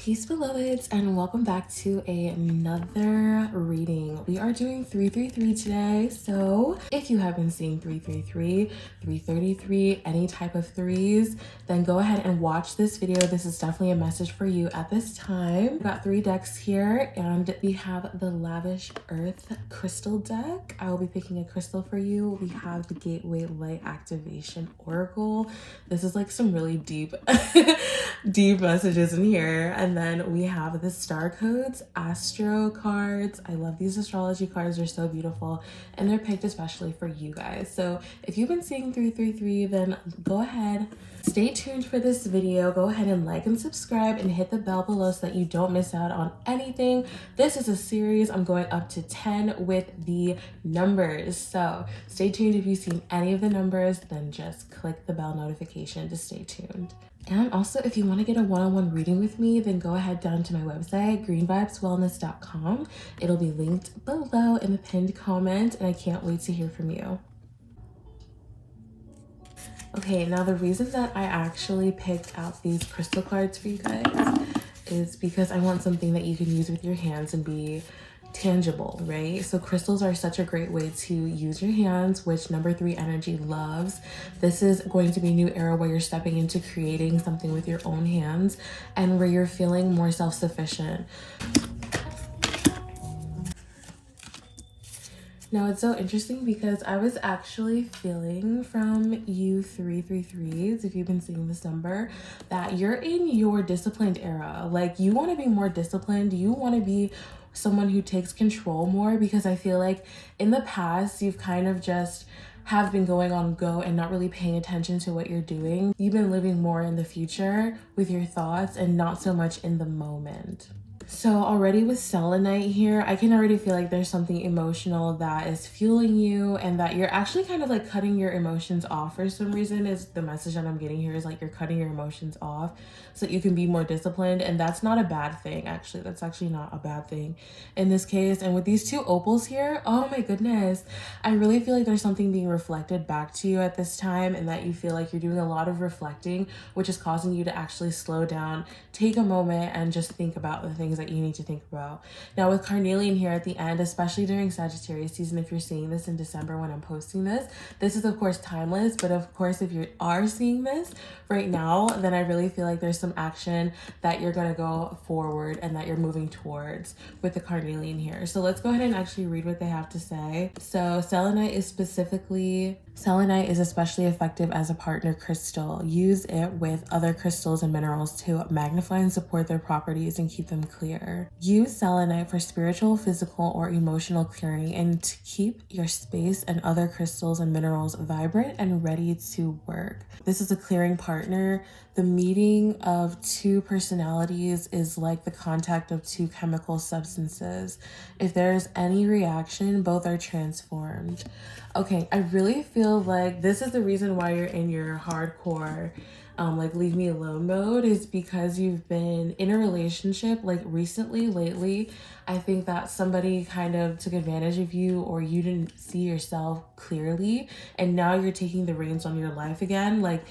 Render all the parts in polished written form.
Peace, beloveds, and welcome back to another reading. We are doing 333 today. So if you have been seeing 333, 333, any type of threes, then go ahead and watch this video. This is definitely a message for you at this time. We've got 3 decks here, and we have the Lavish Earth crystal deck. I will be picking a crystal for you. We have the Gateway Light Activation Oracle. This is like some really deep deep messages in here. And then we have the star codes, astro cards. I love these astrology cards. They're so beautiful, and they're picked especially for you guys. So if you've been seeing 333, then go ahead, stay tuned for this video. Go ahead and like and subscribe and hit the bell below so that you don't miss out on anything. This is a series. I'm going up to 10 with the numbers. So stay tuned. If you've seen any of the numbers, then just click the bell notification to stay tuned. And also, if you want to get a one-on-one reading with me, then go ahead down to my website, greenvibeswellness.com. It'll be linked below in the pinned comment, and I can't wait to hear from you. Okay, now the reason that I actually picked out these crystal cards for you guys is because I want something that you can use with your hands and be tangible, right? So crystals are such a great way to use your hands, which number 3 energy loves. This is going to be a new era where you're stepping into creating something with your own hands and where you're feeling more self-sufficient. Now, it's so interesting because I was actually feeling from you 333s, if you've been seeing this number, that you're in your disciplined era. Like, you want to be more disciplined. You want to be someone who takes control more, because I feel like in the past, you've kind of just have been going on go and not really paying attention to what you're doing. You've been living more in the future with your thoughts and not so much in the moment. So already with selenite here, I can already feel like there's something emotional that is fueling you, and that you're actually kind of like cutting your emotions off for some reason. Is the message that I'm getting here, is like you're cutting your emotions off so that you can be more disciplined. And that's not a bad thing, actually. That's actually not a bad thing in this case. And with these 2 opals here, oh my goodness, I really feel like there's something being reflected back to you at this time, and that you feel like you're doing a lot of reflecting, which is causing you to actually slow down, take a moment, and just think about the things that you need to think about. Now with carnelian here at the end, especially during Sagittarius season, if you're seeing this in December when I'm posting this, this is of course timeless, but of course if you are seeing this right now, then I really feel like there's some action that you're going to go forward and that you're moving towards with the carnelian here. So let's go ahead and actually read what they have to say. So selenite is especially effective as a partner crystal. Use it with other crystals and minerals to magnify and support their properties and keep them clear. Use selenite for spiritual, physical, or emotional clearing, and to keep your space and other crystals and minerals vibrant and ready to work. This is a clearing partner. The meeting of 2 personalities is like the contact of 2 chemical substances. If there's any reaction, both are transformed. Okay, I really feel like this is the reason why you're in your hardcore like leave me alone mode, is because you've been in a relationship like recently, lately. I think that somebody kind of took advantage of you, or you didn't see yourself clearly, and now you're taking the reins on your life again. Like,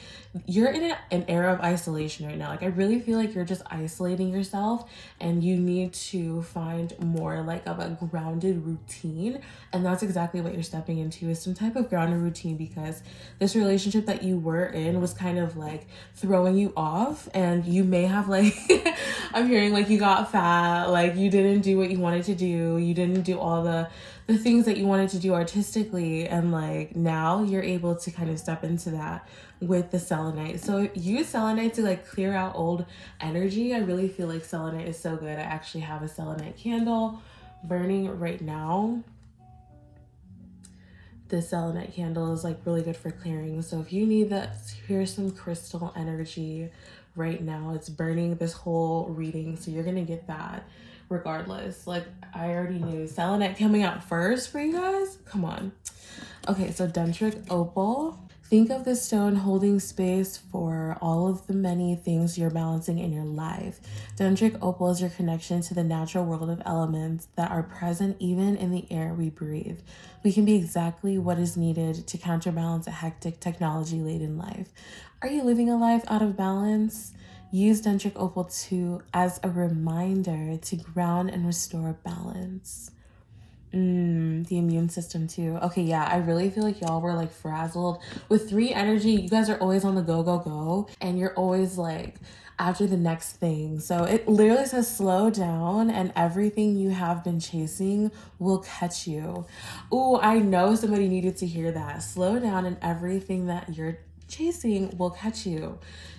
you're in an era of isolation right now. Like, I really feel like you're just isolating yourself, and you need to find more like of a grounded routine. And that's exactly what you're stepping into, is some type of grounded routine, because this relationship that you were in was kind of like throwing you off, and you may have like I'm hearing like you got fat, like you didn't do what you wanted to do, you didn't do all the things that you wanted to do artistically, and like now you're able to kind of step into that with the selenite. So use selenite to like clear out old energy. I really feel like selenite is so good. I actually have a selenite candle burning right now. This selenite candle is like really good for clearing. So if you need that, here's some crystal energy right now. It's burning this whole reading, so you're gonna get that regardless. Like, I already knew selenite coming out first for you guys. Come on. Okay, so dendritic opal. Think of this stone holding space for all of the many things you're balancing in your life. Dendritic opal is your connection to the natural world of elements that are present even in the air we breathe. We can be exactly what is needed to counterbalance a hectic, technology-laden life. Are you living a life out of balance? Use dendritic opal as a reminder to ground and restore balance. The immune system too. Okay, yeah, I really feel like y'all were like frazzled. With 3 energy, you guys are always on the go, go, go. And you're always like after the next thing. So it literally says slow down and everything you have been chasing will catch you. Ooh, I know somebody needed to hear that. Slow down and everything that you're chasing will catch you.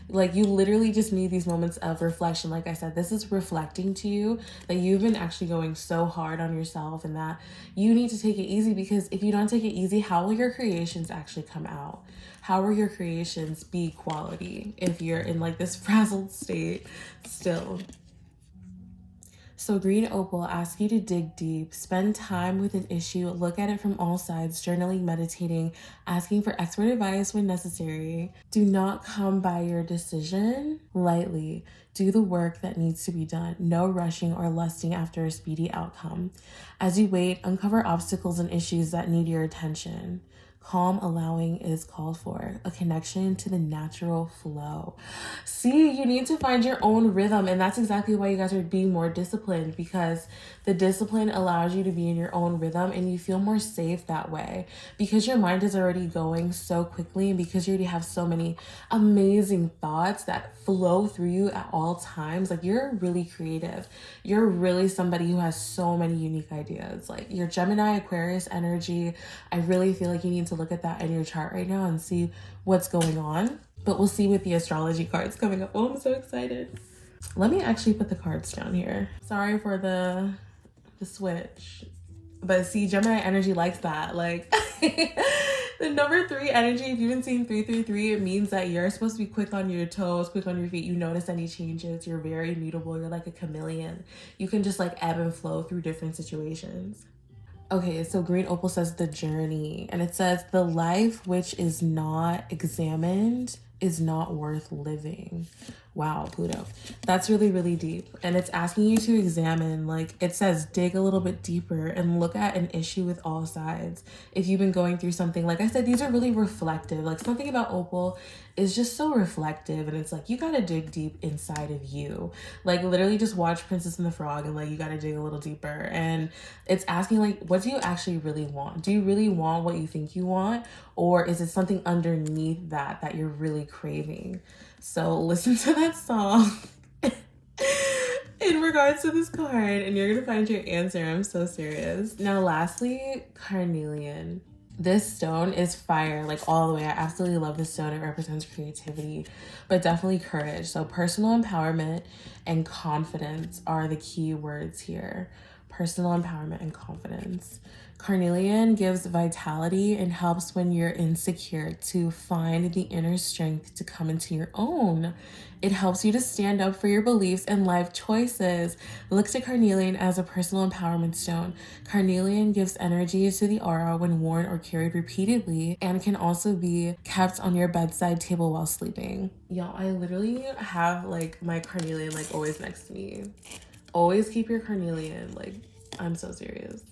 Like, you literally just need these moments of reflection. Like I said, this is reflecting to you that you've been actually going so hard on yourself and that you need to take it easy, because if you don't take it easy, how will your creations actually come out? How will your creations be quality if you're in like this frazzled state still? So green opal asks you to dig deep, spend time with an issue, look at it from all sides, journaling, meditating, asking for expert advice when necessary. Do not come by your decision lightly. Do the work that needs to be done. No rushing or lusting after a speedy outcome. As you wait, uncover obstacles and issues that need your attention. Calm allowing is called for, a connection to the natural flow. See, you need to find your own rhythm, and that's exactly why you guys are being more disciplined, because the discipline allows you to be in your own rhythm and you feel more safe that way, because your mind is already going so quickly and because you already have so many amazing thoughts that flow through you at all times. Like, you're really creative. You're really somebody who has so many unique ideas. Like, your Gemini Aquarius energy, I really feel like you need to look at that in your chart right now and see what's going on. But we'll see with the astrology cards coming up. Oh, I'm so excited. Let me actually put the cards down here. Sorry for the switch. But see, Gemini energy likes that. Like, the number 3 energy, if you've been seeing 333, it means that you're supposed to be quick on your toes, quick on your feet. You notice any changes. You're very mutable. You're like a chameleon. You can just like ebb and flow through different situations. Okay, so green opal says the journey, and it says the life which is not examined is not worth living. Wow, Pluto. That's really, really deep. And it's asking you to examine, like it says, dig a little bit deeper and look at an issue with all sides. If you've been going through something, like I said, these are really reflective. Like, something about opal is just so reflective, and it's like, you gotta dig deep inside of you. Like, literally just watch Princess and the Frog and like, you gotta dig a little deeper. And it's asking, like, what do you actually really want? Do you really want what you think you want? Or is it something underneath that you're really craving? So listen to that song in regards to this card and you're gonna find your answer. I'm so serious. Now, lastly, carnelian. This stone is fire, like all the way. I absolutely love this stone. It represents creativity, but definitely courage. So personal empowerment and confidence are the key words here. Personal empowerment and confidence. Carnelian gives vitality and helps when you're insecure to find the inner strength to come into your own. It helps you to stand up for your beliefs and life choices. Look to carnelian as a personal empowerment stone. Carnelian gives energy to the aura when worn or carried repeatedly, and can also be kept on your bedside table while sleeping. Y'all, I literally have like my carnelian like always next to me. Always keep your carnelian. Like, I'm so serious.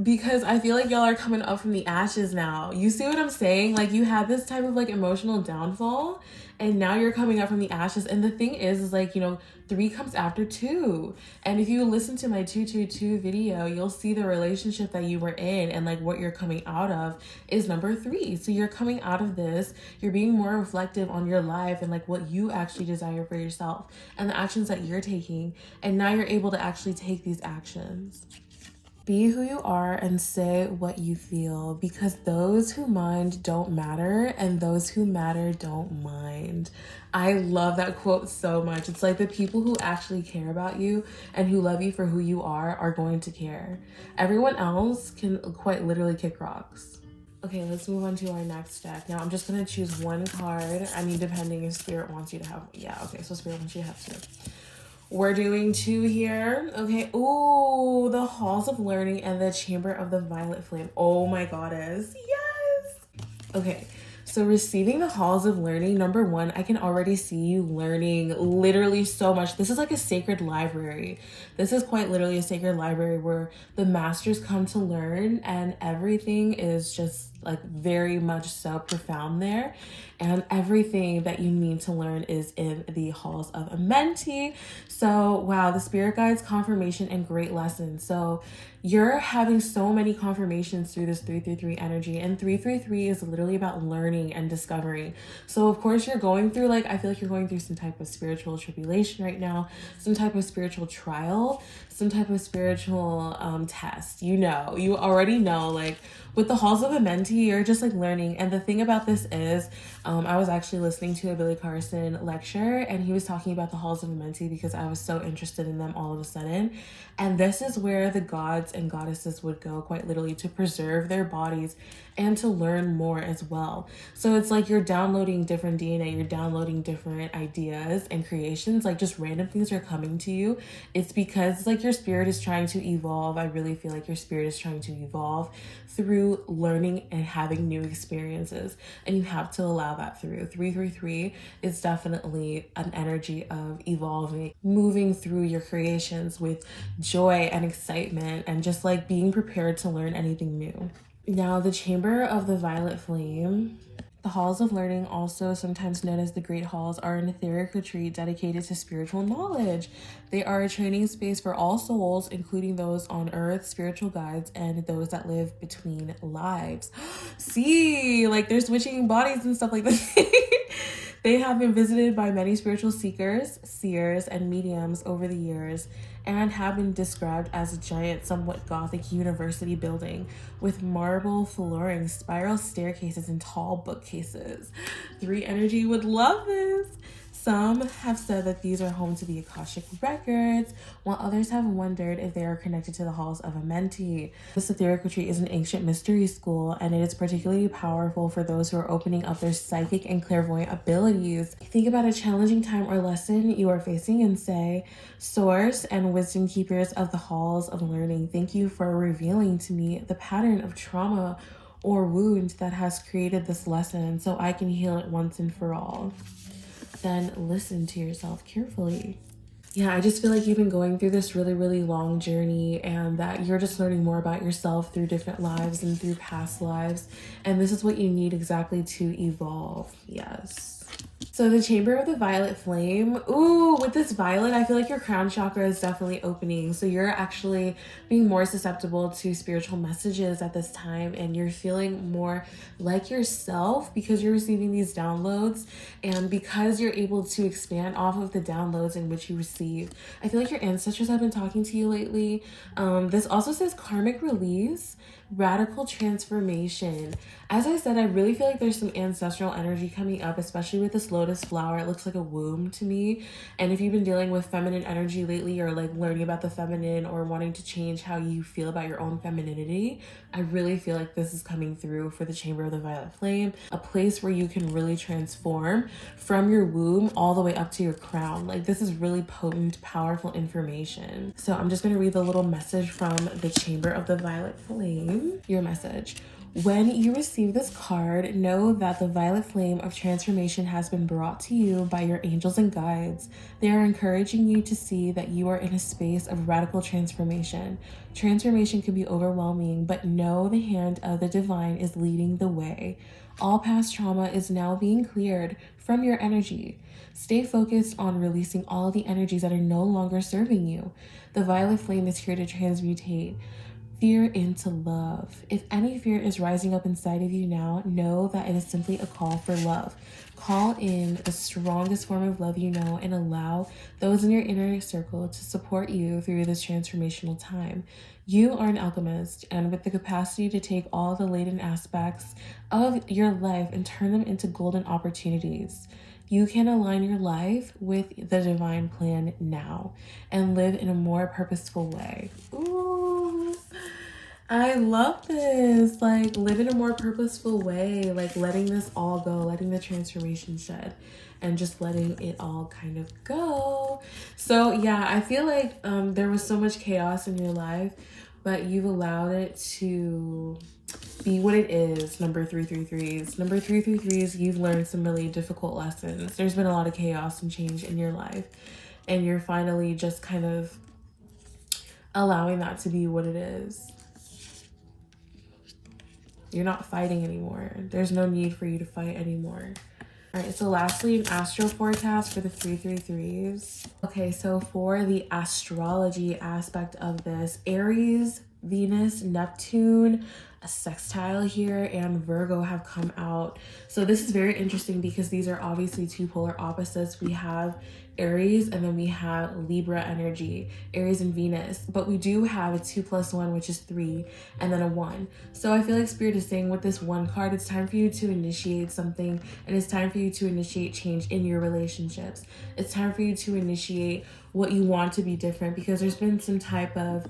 Because I feel like y'all are coming up from the ashes now. You see what I'm saying? Like, you had this type of like emotional downfall and now you're coming up from the ashes. And the thing is like, you know, 3 comes after 2. And if you listen to my 222 video, you'll see the relationship that you were in and like what you're coming out of is number 3. So you're coming out of this, you're being more reflective on your life and like what you actually desire for yourself and the actions that you're taking. And now you're able to actually take these actions. Be who you are and say what you feel, because those who mind don't matter and those who matter don't mind. I love that quote so much. It's like the people who actually care about you and who love you for who you are going to care. Everyone else can quite literally kick rocks. Okay, let's move on to our next deck. Now, I'm just going to choose one card. I mean, depending if Spirit wants you to have... Yeah, okay, so Spirit wants you to have 2. We're doing 2 here. Okay. Ooh, the Halls of Learning and the Chamber of the Violet Flame. Oh my goddess. Yes. Okay. So receiving the Halls of Learning, number 1, I can already see you learning literally so much. This is like a sacred library. This is quite literally a sacred library where the masters come to learn and everything is just like very much so profound there. And everything that you need to learn is in the halls of a mentee. So wow, the spirit guides, confirmation, and great lessons. So you're having so many confirmations through this 333 energy, and 333 is literally about learning and discovering. So of course you're going through, like, I feel like you're going through some type of spiritual tribulation right now, some type of spiritual trial, some type of spiritual test. You already know, like with the halls of a mentee, you're just like learning. And the thing about this is, I was actually listening to a Billy Carson lecture, and he was talking about the halls of a mentee because I was so interested in them all of a sudden. And this is where the gods and goddesses would go, quite literally, to preserve their bodies and to learn more as well. So it's like you're downloading different DNA, you're downloading different ideas and creations, like just random things are coming to you. It's because like your spirit is trying to evolve. I really feel like your spirit is trying to evolve through learning and having new experiences, and you have to allow that through. 333 is definitely an energy of evolving, moving through your creations with joy and excitement, and just like being prepared to learn anything new. Now, the Chamber of the Violet Flame. The halls of learning, also sometimes known as the Great Halls, are an etheric retreat dedicated to spiritual knowledge. They are a training space for all souls, including those on earth, spiritual guides, and those that live between lives. See, like they're switching bodies and stuff like that. They have been visited by many spiritual seekers, seers, and mediums over the years, and have been described as a giant, somewhat gothic university building with marble flooring, spiral staircases, and tall bookcases. 3 Energy would love this. Some have said that these are home to the Akashic records, while others have wondered if they are connected to the halls of a mentee. This etheric retreat is an ancient mystery school, and it is particularly powerful for those who are opening up their psychic and clairvoyant abilities. Think about a challenging time or lesson you are facing and say, Source and wisdom keepers of the halls of learning, thank you for revealing to me the pattern of trauma or wound that has created this lesson so I can heal it once and for all. Then listen to yourself carefully. Yeah, I just feel like you've been going through this really, really long journey, and that you're just learning more about yourself through different lives and through past lives. And this is what you need exactly to evolve. Yes. So the Chamber of the Violet Flame. Ooh, with this violet, I feel like your crown chakra is definitely opening. So you're actually being more susceptible to spiritual messages at this time, and you're feeling more like yourself because you're receiving these downloads, and because you're able to expand off of the downloads in which you receive. I feel like your ancestors have been talking to you lately. This also says karmic release, radical transformation. As I said, I really feel like there's some ancestral energy coming up, especially with this lotus flower. It looks like a womb to me. And if you've been dealing with feminine energy lately, or like learning about the feminine, or wanting to change how you feel about your own femininity, I really feel like this is coming through for the Chamber of the Violet Flame, a place where you can really transform from your womb all the way up to your crown. Like, this is really potent, powerful information. So I'm just going to read the little message from the Chamber of the Violet Flame. Your message. When you receive this card, know that the violet flame of transformation has been brought to you by your angels and guides. They are encouraging you to see that you are in a space of radical transformation. Transformation can be overwhelming, but know the hand of the divine is leading the way. All past trauma is now being cleared from your energy. Stay focused on releasing all the energies that are no longer serving you. The violet flame is here to transmutate fear into love. If any fear is rising up inside of you now, know that it is simply a call for love. Call in the strongest form of love you know, and allow those in your inner circle to support you through this transformational time. You are an alchemist, and with the capacity to take all the latent aspects of your life and turn them into golden opportunities. You can align your life with the divine plan now and live in a more purposeful way. Ooh, I love this. Like, live in a more purposeful way, like letting this all go, letting the transformation shed, and just letting it all kind of go. So yeah, I feel like there was so much chaos in your life, but you've allowed it to be what it is. Number 333s, you've learned some really difficult lessons. There's been a lot of chaos and change in your life, and you're finally just kind of allowing that to be what it is. You're not fighting anymore. There's no need for you to fight anymore. All right, so lastly, an astro forecast for the 333s. Okay, so for the astrology aspect of this, Aries, Venus, Neptune, a sextile here, and Virgo have come out. So this is very interesting because these are obviously two polar opposites. We have Aries and then we have Libra energy, Aries and Venus, but we do have a 2 + 1, which is 3, and then a 1. So I feel like Spirit is saying with this 1 card, it's time for you to initiate something, and it's time for you to initiate change in your relationships. It's time for you to initiate what you want to be different, because there's been some type of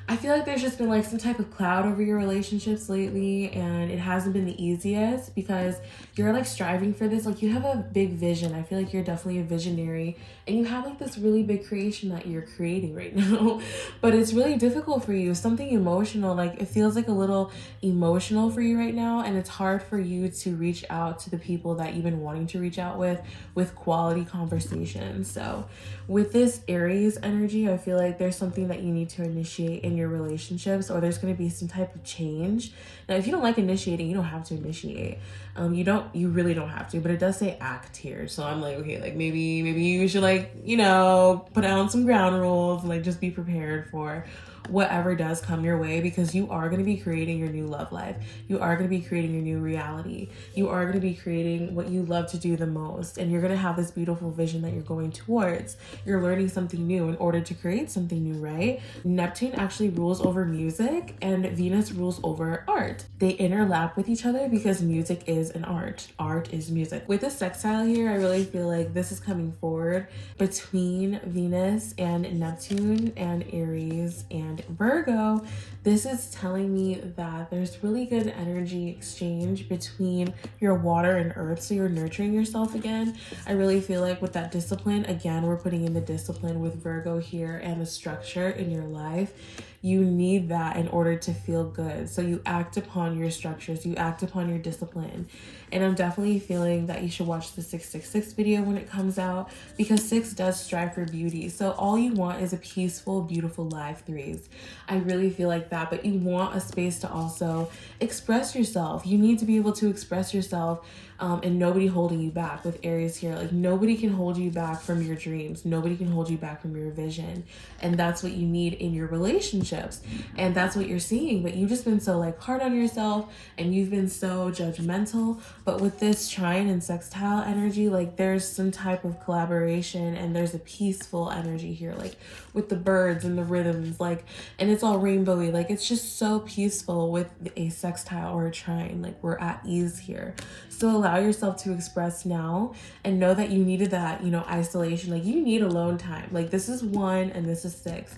I feel like there's just been like some type of cloud over your relationships lately, and it hasn't been the easiest because you're like striving for this. Like you have a big vision. I feel like you're definitely a visionary, and you have like this really big creation that you're creating right now, but it's really difficult for you. Something emotional, like it feels like a little emotional for you right now, and it's hard for you to reach out to the people that you've been wanting to reach out with quality conversations. So with this Aries energy, I feel like there's something that you need to initiate in your relationships, or there's going to be some type of change. Now, if you don't like initiating, you don't have to initiate. You really don't have to, but it does say act here. So I'm like, okay, like maybe you should like, you know, put down some ground rules, like just be prepared for whatever does come your way, because you are going to be creating your new love life. You are going to be creating your new reality. You are going to be creating what you love to do the most, and you're going to have this beautiful vision that you're going towards. You're learning something new in order to create something new, right? Neptune actually rules over music and Venus rules over art. They interlap with each other because music is an art. Art is music. With the sextile here, I really feel like this is coming forward between Venus and Neptune and Aries and Virgo. This is telling me that there's really good energy exchange between your water and earth, so you're nurturing yourself again. I really feel like with that discipline, again, we're putting in the discipline with Virgo here and the structure in your life. You need that in order to feel good. So you act upon your structures, you act upon your discipline. And I'm definitely feeling that you should watch the 666 video when it comes out, because 6 does strive for beauty. So all you want is a peaceful, beautiful life, 3s. I really feel like that, but you want a space to also express yourself. You need to be able to express yourself, and nobody holding you back with Aries here. Like nobody can hold you back from your dreams. Nobody can hold you back from your vision. And that's what you need in your relationships. And that's what you're seeing. But you've just been so like hard on yourself, and you've been so judgmental. But with this trine and sextile energy, like there's some type of collaboration, and there's a peaceful energy here, like with the birds and the rhythms, like, and it's all rainbowy. Like it's just so peaceful with a sextile or a trine. Like we're at ease here. So allow yourself to express now, and know that you needed that, you know, isolation. Like you need alone time. Like this is 1 and this is 6.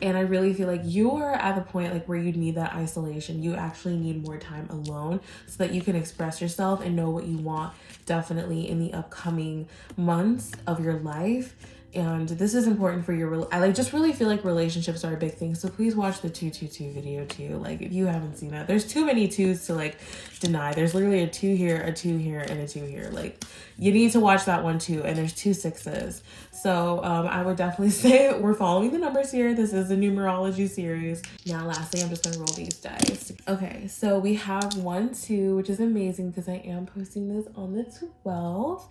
And I really feel like you are at the point like where you need that isolation. You actually need more time alone so that you can express yourself and know what you want definitely in the upcoming months of your life. And this is important for your, I like just really feel like relationships are a big thing. So please watch the 222 video too. Like if you haven't seen that, there's too many 2s to like deny. There's literally a 2 here, a 2 here, and a 2 here. Like you need to watch that one too. And there's 2 6s. So I would definitely say we're following the numbers here. This is a numerology series. Now lastly, I'm just gonna roll these dice. Okay, so we have 1 2, which is amazing because I am posting this on the 12th.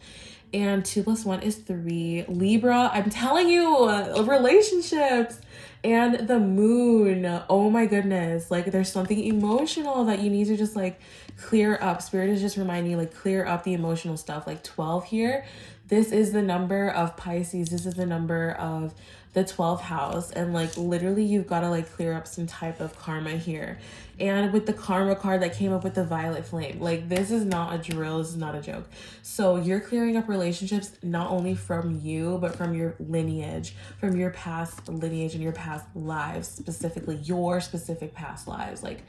And 2 + 1 is 3. Libra, I'm telling you, relationships. And the moon, oh my goodness. Like there's something emotional that you need to just like clear up. Spirit is just reminding you, like clear up the emotional stuff. Like 12 here, this is the number of Pisces. This is the number of the 12th house. And like literally you've got to like clear up some type of karma here. And with the karma card that came up with the violet flame, like this is not a drill, this is not a joke. So you're clearing up relationships not only from you, but from your lineage, from your past lineage and your past lives, specifically your specific past lives. Like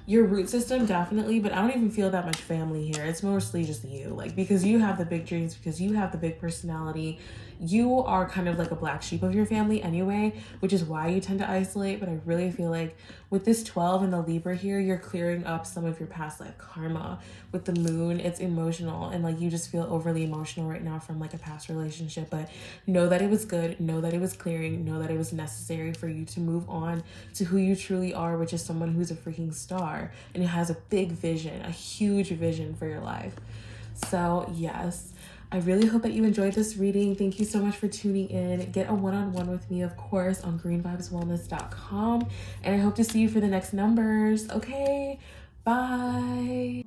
your root system definitely, but I don't even feel that much family here. It's mostly just you, like because you have the big dreams, because you have the big personality. You are kind of like a black sheep of your family. family anyway, which is why you tend to isolate. But I really feel like with this 12 and the Libra here, you're clearing up some of your past life karma. With the moon, it's emotional, and like you just feel overly emotional right now from like a past relationship. But know that it was good, know that it was clearing, know that it was necessary for you to move on to who you truly are, which is someone who's a freaking star and who has a big vision, a huge vision for your life. So yes, I really hope that you enjoyed this reading. Thank you so much for tuning in. Get a one-on-one with me, of course, on greenvibeswellness.com. And I hope to see you for the next numbers. Okay, bye.